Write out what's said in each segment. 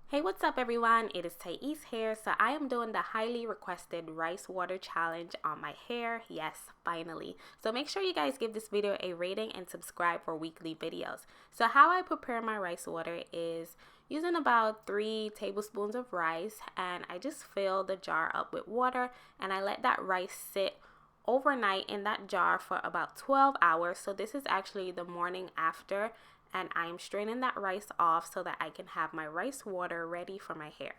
Hey, what's up everyone? It is Thais here. So I am doing the highly requested rice water challenge on my hair. Yes, finally. So make sure you guys give this video a rating and subscribe for weekly videos. So how I prepare my rice water is using about 3 tablespoons of rice, and I just fill the jar up with water and I let that rice sit overnight in that jar for about 12 hours. So this is actually the morning after, and I am straining that rice off so that I can have my rice water ready for my hair.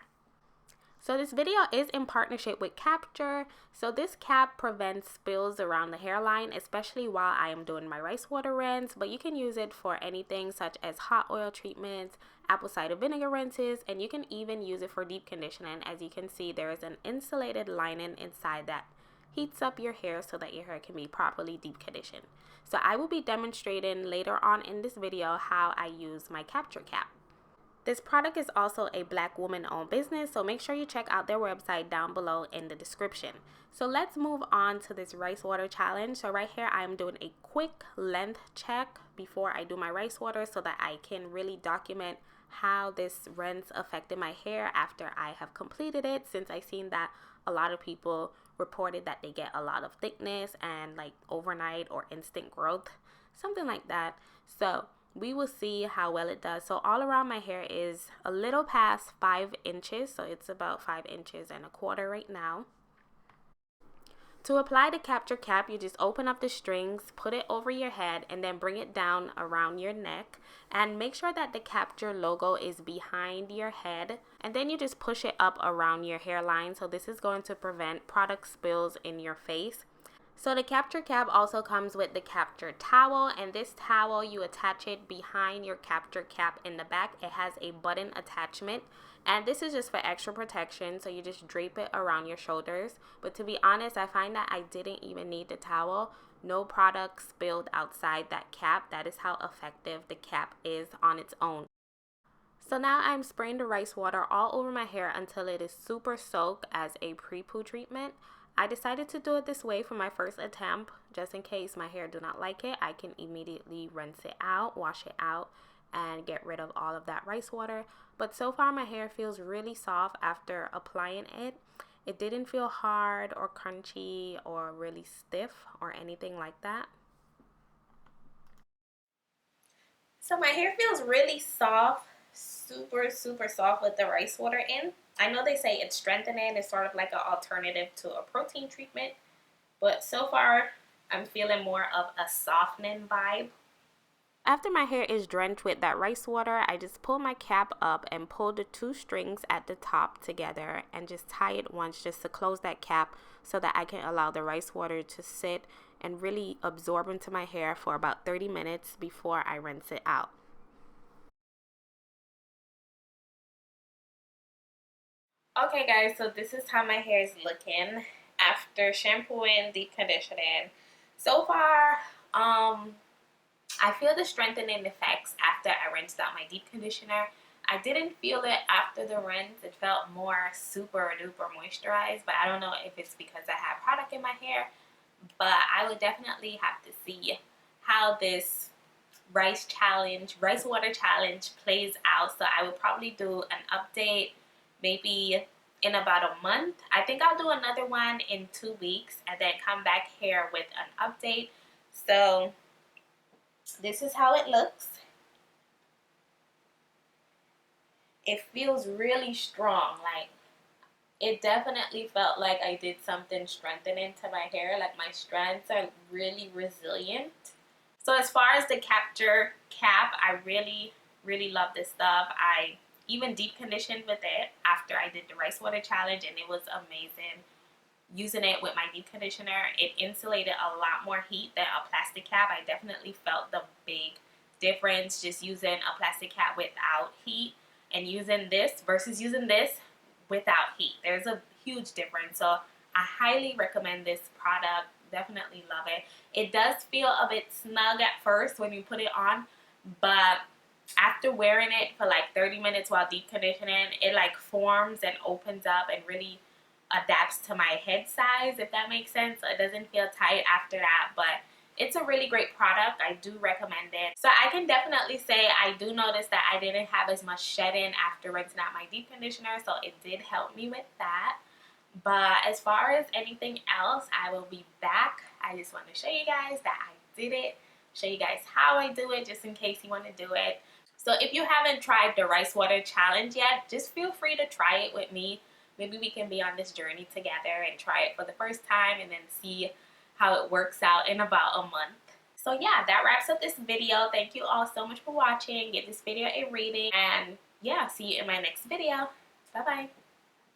So this video is in partnership with Kapchair. So this cap prevents spills around the hairline, especially while I am doing my rice water rinse, but you can use it for anything such as hot oil treatments, apple cider vinegar rinses, and you can even use it for deep conditioning. As you can see, there is an insulated lining inside that heats up your hair so that your hair can be properly deep conditioned. So I will be demonstrating later on in this video how I use my Kapchair cap. This product is also a Black woman owned business, so make sure you check out their website down below in the description. So let's move on to this rice water challenge. So right here I am doing a quick length check before I do my rice water so that I can really document how this rinse affected my hair after I have completed it, since I've seen that a lot of people reported that they get a lot of thickness and like overnight or instant growth, something like that. So we will see how well it does. So all around my hair is a little past 5 inches, so it's about 5 inches and a quarter right now. To apply the Kapchair cap, you just open up the strings, put it over your head, and then bring it down around your neck. And make sure that the Kapchair logo is behind your head. And then you just push it up around your hairline. So this is going to prevent product spills in your face. So the Kapchair cap also comes with the Kapchair towel, and this towel you attach it behind your Kapchair cap in the back. It has a button attachment, and this is just for extra protection, so you just drape it around your shoulders. But to be honest, I find that I didn't even need the towel. No product spilled outside that cap. That is how effective the cap is on its own. So now I'm spraying the rice water all over my hair until it is super soaked as a pre-poo treatment. I decided to do it this way for my first attempt, just in case my hair do not like it. I can immediately rinse it out, wash it out, and get rid of all of that rice water. But so far my hair feels really soft after applying it. It didn't feel hard or crunchy or really stiff or anything like that. So my hair feels really soft, super soft with the rice water in. I know they say it's strengthening, it's sort of like an alternative to a protein treatment, but so far I'm feeling more of a softening vibe. After my hair is drenched with that rice water, I just pull my cap up and pull the 2 strings at the top together and just tie it once just to close that cap so that I can allow the rice water to sit and really absorb into my hair for about 30 minutes before I rinse it out. Okay guys, so this is how my hair is looking after shampooing, deep conditioning. So far, I feel the strengthening effects after I rinsed out my deep conditioner. I didn't feel it after the rinse. It felt more super duper moisturized, but I don't know if it's because I have product in my hair. But I would definitely have to see how this rice water challenge plays out. So I would probably do an update maybe in about a month. I think I'll do another one in 2 weeks and then come back here with an update. So this is how it looks. It feels really strong. Like, it definitely felt like I did something strengthening to my hair. Like, my strands are really resilient. So as far as the Kapchair cap, I really love this stuff. I even deep conditioned with it after I did the rice water challenge, and it was amazing. Using it with my deep conditioner, it insulated a lot more heat than a plastic cap. I definitely felt the big difference just using a plastic cap without heat and using this versus using this without heat. There's a huge difference. So I highly recommend this product. Definitely love it. It does feel a bit snug at first when you put it on, but after wearing it for like 30 minutes while deep conditioning, it like forms and opens up and really adapts to my head size, if that makes sense. So it doesn't feel tight after that, but It's a really great product. I do recommend it. So I can definitely say I do notice that I didn't have as much shedding after rinsing out my deep conditioner, so it did help me with that. But as far as anything else, I will be back. I just want to show you guys that I did it, show you guys how I do it, just in case you want to do it. So if you haven't tried the rice water challenge yet, just feel free to try it with me. Maybe we can be on this journey together and try it for the first time and then see how it works out in about a month. So yeah, that wraps up this video. Thank you all so much for watching. Give this video a rating, and yeah, see you in my next video. Bye bye.